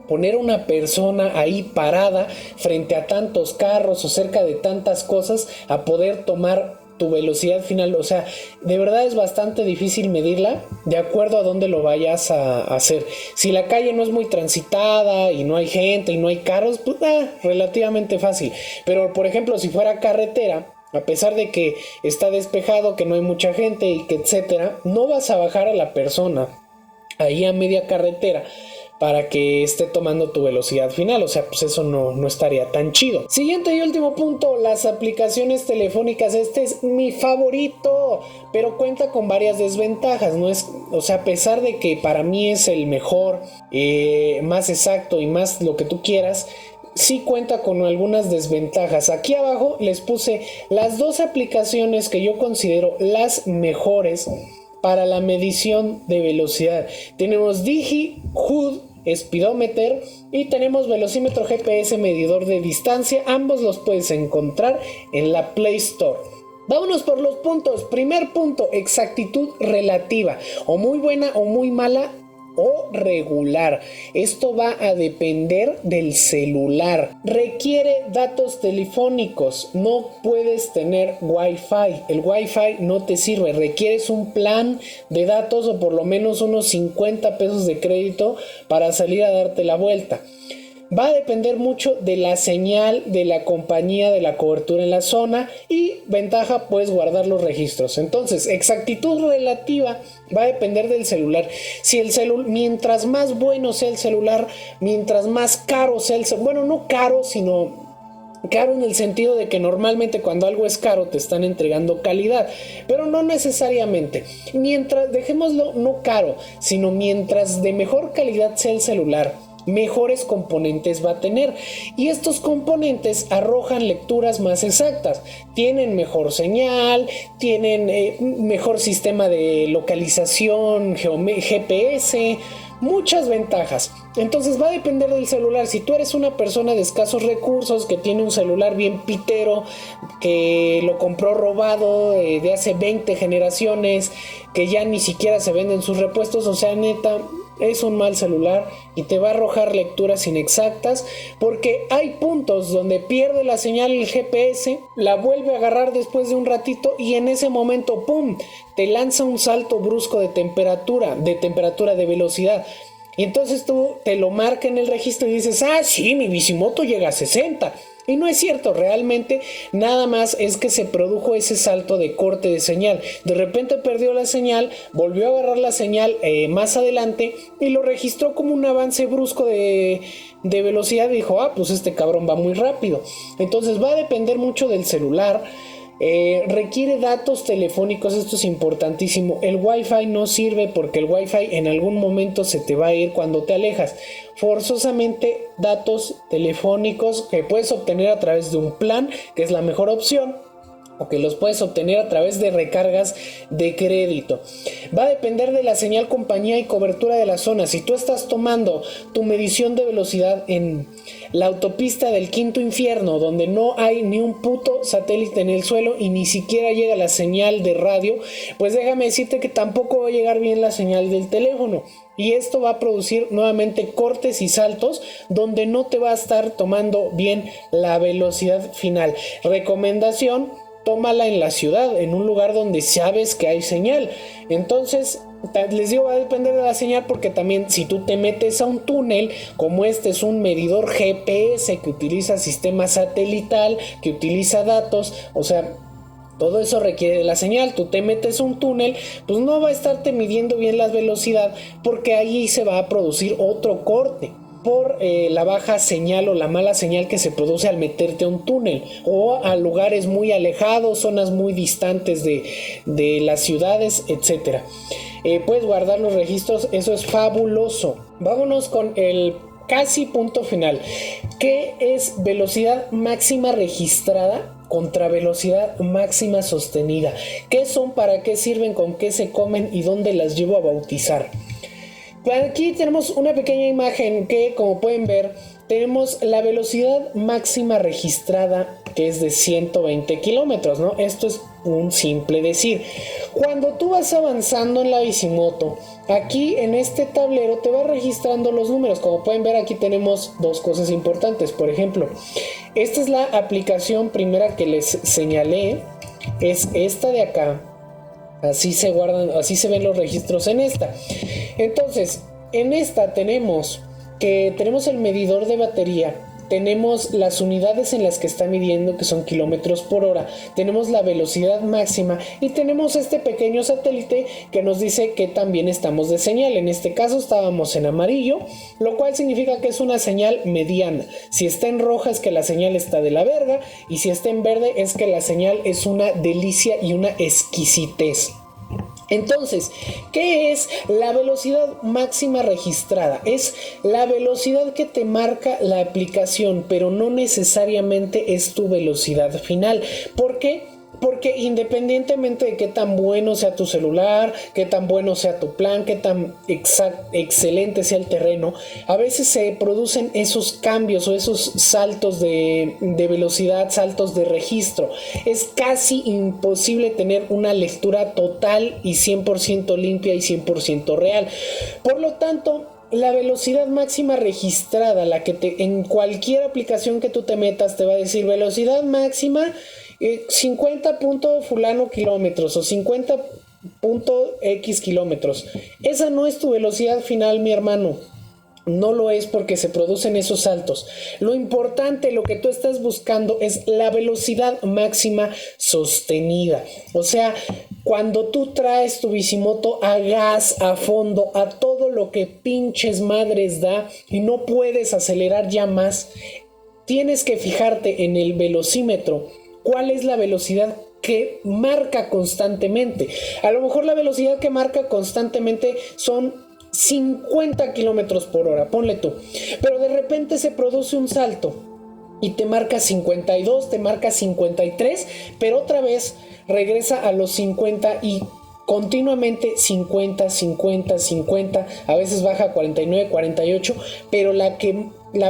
poner una persona ahí parada frente a tantos carros o cerca de tantas cosas a poder tomar tu velocidad final. O sea, de verdad es bastante difícil medirla de acuerdo a dónde lo vayas a hacer. Si la calle no es muy transitada y no hay gente y no hay carros, pues relativamente fácil. Pero por ejemplo, si fuera carretera, a pesar de que está despejado, que no hay mucha gente y que etcétera, no vas a bajar a la persona ahí a media carretera para que esté tomando tu velocidad final. O sea, pues eso no estaría tan chido. Siguiente y último punto, las aplicaciones telefónicas. Este es mi favorito, pero cuenta con varias desventajas. No es, o sea, a pesar de que para mí es el mejor, más exacto y más lo que tú quieras, sí cuenta con algunas desventajas. Aquí abajo les puse las 2 aplicaciones que yo considero las mejores para la medición de velocidad. Tenemos DigiHood Speedometer y tenemos velocímetro GPS medidor de distancia. Ambos los puedes encontrar en la Play Store. Vámonos por los puntos. Primer punto, exactitud relativa, o muy buena o muy mala o regular. Esto va a depender del celular. Requiere datos telefónicos. No puedes tener Wi-Fi. El Wi-Fi no te sirve. Requieres un plan de datos o por lo menos unos 50 pesos de crédito para salir a darte la vuelta. Va a depender mucho de la señal, de la compañía, de la cobertura en la zona y ventaja, puedes guardar los registros. Entonces, exactitud relativa va a depender del celular. Si el celular, mientras más bueno sea el celular, mientras más caro sea el celular, bueno, no caro, sino caro en el sentido de que normalmente cuando algo es caro te están entregando calidad, pero no necesariamente. Mientras, dejémoslo no caro, sino mientras de mejor calidad sea el celular, mejores componentes va a tener, y estos componentes arrojan lecturas más exactas, tienen mejor señal, tienen mejor sistema de localización, GPS, muchas ventajas. Entonces va a depender del celular. Si tú eres una persona de escasos recursos que tiene un celular bien pitero, que lo compró robado de hace 20 generaciones, que ya ni siquiera se venden sus repuestos, o sea, neta, es un mal celular y te va a arrojar lecturas inexactas, porque hay puntos donde pierde la señal el GPS, la vuelve a agarrar después de un ratito y en ese momento ¡pum!, te lanza un salto brusco de temperatura, de velocidad. Y entonces tú te lo marca en el registro y dices, sí, mi bicimoto llega a 60. Y no es cierto, realmente nada más es que se produjo ese salto de corte de señal. De repente perdió la señal, volvió a agarrar la señal más adelante y lo registró como un avance brusco de velocidad y dijo, pues este cabrón va muy rápido. Entonces va a depender mucho del celular. Requiere datos telefónicos, esto es importantísimo. El Wi-Fi no sirve porque el Wi-Fi en algún momento se te va a ir cuando te alejas. Forzosamente datos telefónicos que puedes obtener a través de un plan, que es la mejor opción, o que los puedes obtener a través de recargas de crédito. Va a depender de la señal, compañía y cobertura de la zona. Si tú estás tomando tu medición de velocidad en la autopista del quinto infierno, donde no hay ni un puto satélite en el suelo y ni siquiera llega la señal de radio, pues déjame decirte que tampoco va a llegar bien la señal del teléfono. Y esto va a producir nuevamente cortes y saltos donde no te va a estar tomando bien la velocidad final. Recomendación: tómala en la ciudad, en un lugar donde sabes que hay señal. Entonces, les digo, va a depender de la señal, porque también si tú te metes a un túnel, como este es un medidor GPS que utiliza sistema satelital, que utiliza datos, o sea, todo eso requiere de la señal. Tú te metes un túnel, pues no va a estarte midiendo bien la velocidad, porque ahí se va a producir otro corte por la baja señal o la mala señal que se produce al meterte a un túnel o a lugares muy alejados, zonas muy distantes de las ciudades, etcétera. Puedes guardar los registros, eso es fabuloso. Vámonos con el casi punto final. ¿Qué es velocidad máxima registrada contra velocidad máxima sostenida? ¿Qué son? ¿Para qué sirven? ¿Con qué se comen? ¿Y dónde las llevo a bautizar? Aquí tenemos una pequeña imagen que, como pueden ver, tenemos la velocidad máxima registrada, que es de 120 kilómetros, ¿no? Esto es un simple decir. Cuando tú vas avanzando en la bicimoto, aquí en este tablero te va registrando los números. Como pueden ver, aquí tenemos dos cosas importantes. Por ejemplo, esta es la aplicación primera que les señalé, es esta de acá. Así se guardan, así se ven los registros en esta. Entonces, en esta tenemos el medidor de batería, tenemos las unidades en las que está midiendo, que son kilómetros por hora, tenemos la velocidad máxima y tenemos este pequeño satélite que nos dice que también estamos de señal. En este caso estábamos en amarillo, lo cual significa que es una señal mediana. Si está en roja es que la señal está de la verga, y si está en verde es que la señal es una delicia y una exquisitez. Entonces, ¿qué es la velocidad máxima registrada? Es la velocidad que te marca la aplicación, pero no necesariamente es tu velocidad final. ¿Por qué? Porque independientemente de qué tan bueno sea tu celular, qué tan bueno sea tu plan, qué tan excelente sea el terreno, a veces se producen esos cambios o esos saltos de velocidad, saltos de registro. Es casi imposible tener una lectura total y 100% limpia y 100% real. Por lo tanto, la velocidad máxima registrada, la que en cualquier aplicación que tú te metas te va a decir velocidad máxima 50 fulano kilómetros o 50.x kilómetros. Esa no es tu velocidad final, mi hermano. No lo es, porque se producen esos saltos. Lo importante, lo que tú estás buscando, es la velocidad máxima sostenida. O sea, cuando tú traes tu bicimoto a gas, a fondo, a todo lo que pinches madres da, y no puedes acelerar ya más, tienes que fijarte en el velocímetro. ¿Cuál es la velocidad que marca constantemente? A lo mejor la velocidad que marca constantemente son 50 kilómetros por hora, ponle tú. Pero de repente se produce un salto y te marca 52, te marca 53, pero otra vez regresa a los 50 y continuamente 50, 50, 50, a veces baja a 49, 48, pero la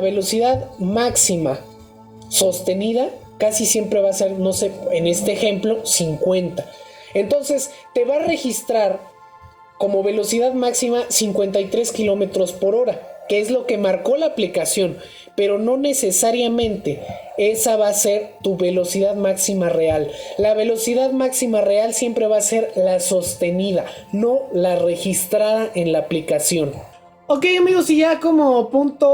velocidad máxima sostenida casi siempre va a ser, no sé, en este ejemplo, 50. Entonces te va a registrar como velocidad máxima 53 kilómetros por hora, que es lo que marcó la aplicación, pero no necesariamente esa va a ser tu velocidad máxima real. La velocidad máxima real siempre va a ser la sostenida, no la registrada en la aplicación. Ok, amigos, y ya como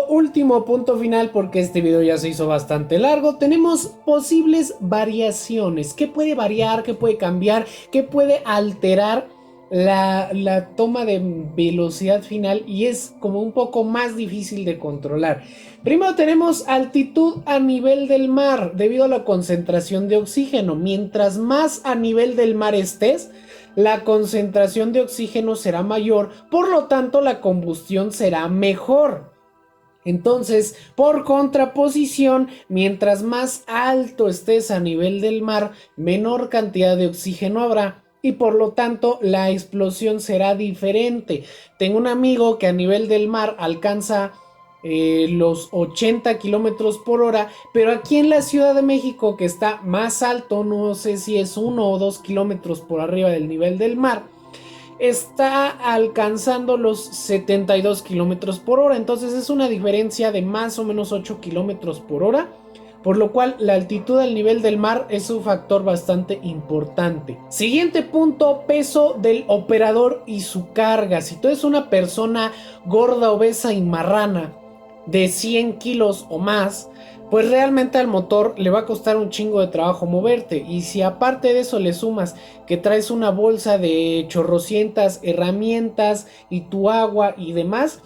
último punto final, porque este video ya se hizo bastante largo, tenemos posibles variaciones. ¿Qué puede variar? ¿Qué puede cambiar? ¿Qué puede alterar la toma de velocidad final? Y es como un poco más difícil de controlar. Primero tenemos altitud a nivel del mar, debido a la concentración de oxígeno. Mientras más a nivel del mar estés, la concentración de oxígeno será mayor, por lo tanto la combustión será mejor. Entonces, por contraposición, mientras más alto estés a nivel del mar, menor cantidad de oxígeno habrá y por lo tanto la explosión será diferente. Tengo un amigo que a nivel del mar alcanza los 80 kilómetros por hora, pero aquí en la Ciudad de México, que está más alto, no sé si es 1 o 2 kilómetros por arriba del nivel del mar, está alcanzando los 72 kilómetros por hora. Entonces es una diferencia de más o menos 8 kilómetros por hora, por lo cual la altitud al nivel del mar es un factor bastante importante. Siguiente punto, peso del operador y su carga. Si tú eres una persona gorda, obesa y marrana de 100 kilos o más, pues realmente al motor le va a costar un chingo de trabajo moverte. Y si aparte de eso le sumas que traes una bolsa de chorrocientas herramientas y tu agua y demás,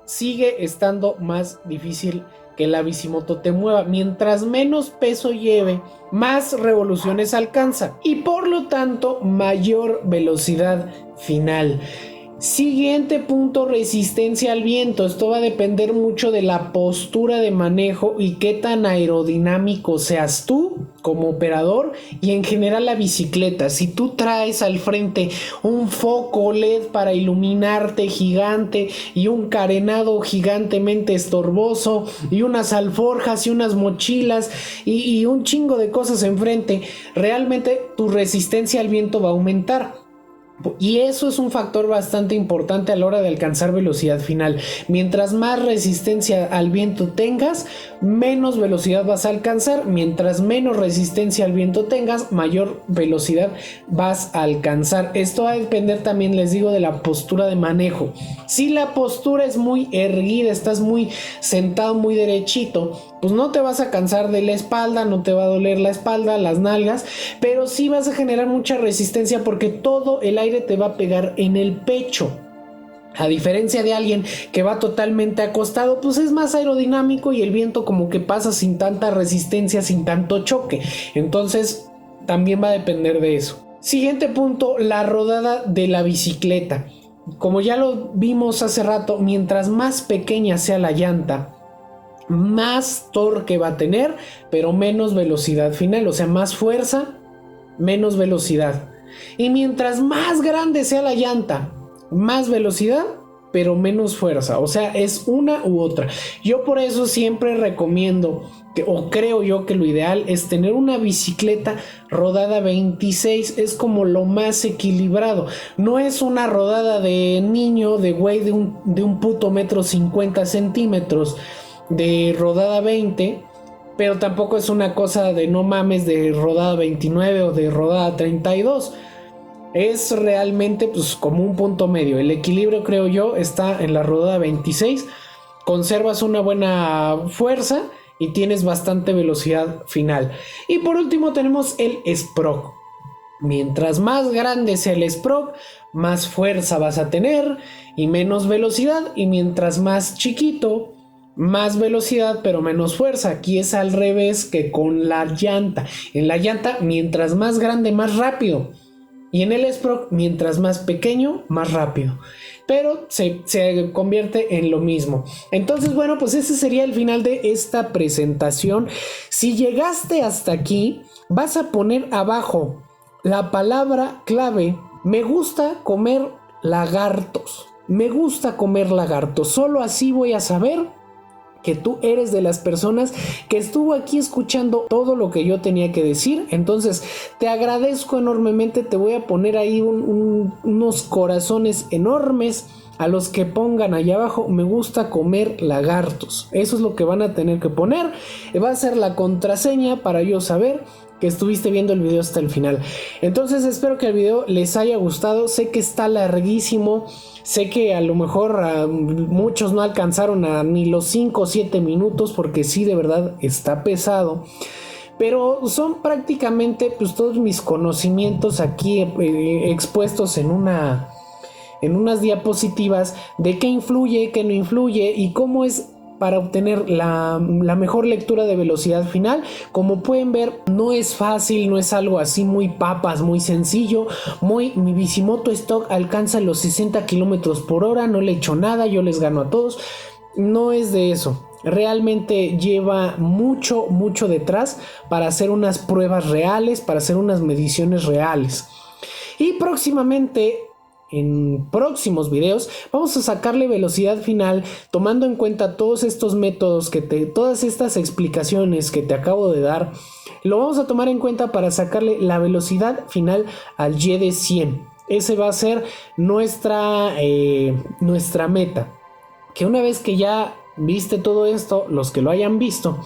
sigue estando más difícil que la bicimoto te mueva. Mientras menos peso lleve, más revoluciones alcanza y por lo tanto mayor velocidad final. Siguiente punto, resistencia al viento. Esto va a depender mucho de la postura de manejo y qué tan aerodinámico seas tú como operador y en general la bicicleta. Si tú traes al frente un foco LED para iluminarte gigante y un carenado gigantemente estorboso y unas alforjas y unas mochilas y un chingo de cosas enfrente, realmente tu resistencia al viento va a aumentar. Y eso es un factor bastante importante a la hora de alcanzar velocidad final. Mientras más resistencia al viento tengas, menos velocidad vas a alcanzar. Mientras menos resistencia al viento tengas, mayor velocidad vas a alcanzar. Esto va a depender también, les digo, de la postura de manejo. Si la postura es muy erguida, estás muy sentado, muy derechito, pues no te vas a cansar de la espalda, no te va a doler la espalda, las nalgas, pero sí vas a generar mucha resistencia porque todo el aire te va a pegar en el pecho. A diferencia de alguien que va totalmente acostado, pues es más aerodinámico y el viento como que pasa sin tanta resistencia, sin tanto choque. Entonces también va a depender de eso. Siguiente punto, la rodada de la bicicleta. Como ya lo vimos hace rato, mientras más pequeña sea la llanta, más torque va a tener, pero menos velocidad final, o sea, más fuerza, menos velocidad. Y mientras más grande sea la llanta, más velocidad, pero menos fuerza, o sea, es una u otra. Yo por eso siempre recomiendo, o creo yo que lo ideal es tener una bicicleta rodada 26, es como lo más equilibrado. No es una rodada de niño, de güey de un puto metro 50 centímetros, de rodada 20, pero tampoco es una cosa de no mames de rodada 29 o de rodada 32. Es realmente pues como un punto medio. El equilibrio, creo yo, está en la rodada 26. Conservas una buena fuerza y tienes bastante velocidad final. Y por último tenemos el Sprock. Mientras más grande sea el Sprock, más fuerza vas a tener y menos velocidad. Y mientras más chiquito, más velocidad pero menos fuerza. Aquí es al revés que con la llanta. En la llanta, mientras más grande, más rápido. Y en el Sprock, mientras más pequeño, más rápido. Pero se convierte en lo mismo. Entonces, bueno, pues ese sería el final de esta presentación. Si llegaste hasta aquí, vas a poner abajo la palabra clave: me gusta comer lagartos. Me gusta comer lagartos. Solo así voy a saber que tú eres de las personas que estuvo aquí escuchando todo lo que yo tenía que decir. Entonces te agradezco enormemente. Te voy a poner ahí unos corazones enormes a los que pongan allá abajo: me gusta comer lagartos. Eso es lo que van a tener que poner. Va a ser la contraseña para yo saber que estuviste viendo el video hasta el final. Entonces espero que el video les haya gustado. Sé que está larguísimo. Sé que a lo mejor muchos no alcanzaron ni los 5 o 7 minutos, porque sí, de verdad está pesado. Pero son prácticamente pues todos mis conocimientos aquí expuestos en unas diapositivas de qué influye, qué no influye y cómo es para obtener la mejor lectura de velocidad final. Como pueden ver, no es fácil, no es algo así muy papas, muy sencillo. Mi Bicimoto Stock alcanza los 60 kilómetros por hora, no le echo nada, yo les gano a todos. No es de eso. Realmente lleva mucho detrás para hacer unas pruebas reales, para hacer unas mediciones reales. Y próximamente, en próximos videos, vamos a sacarle velocidad final tomando en cuenta todos estos métodos todas estas explicaciones que te acabo de dar. Lo vamos a tomar en cuenta para sacarle la velocidad final al YD100. Ese va a ser nuestra meta. Que una vez que ya viste todo esto, los que lo hayan visto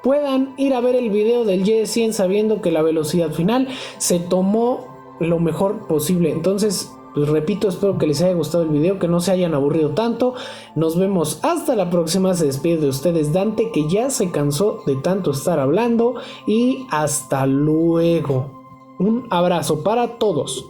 puedan ir a ver el video del YD100 sabiendo que la velocidad final se tomó lo mejor posible. Entonces, pues repito, espero que les haya gustado el video, que no se hayan aburrido tanto. Nos vemos hasta la próxima. Se despide de ustedes Dante, que ya se cansó de tanto estar hablando, y hasta luego. Un abrazo para todos.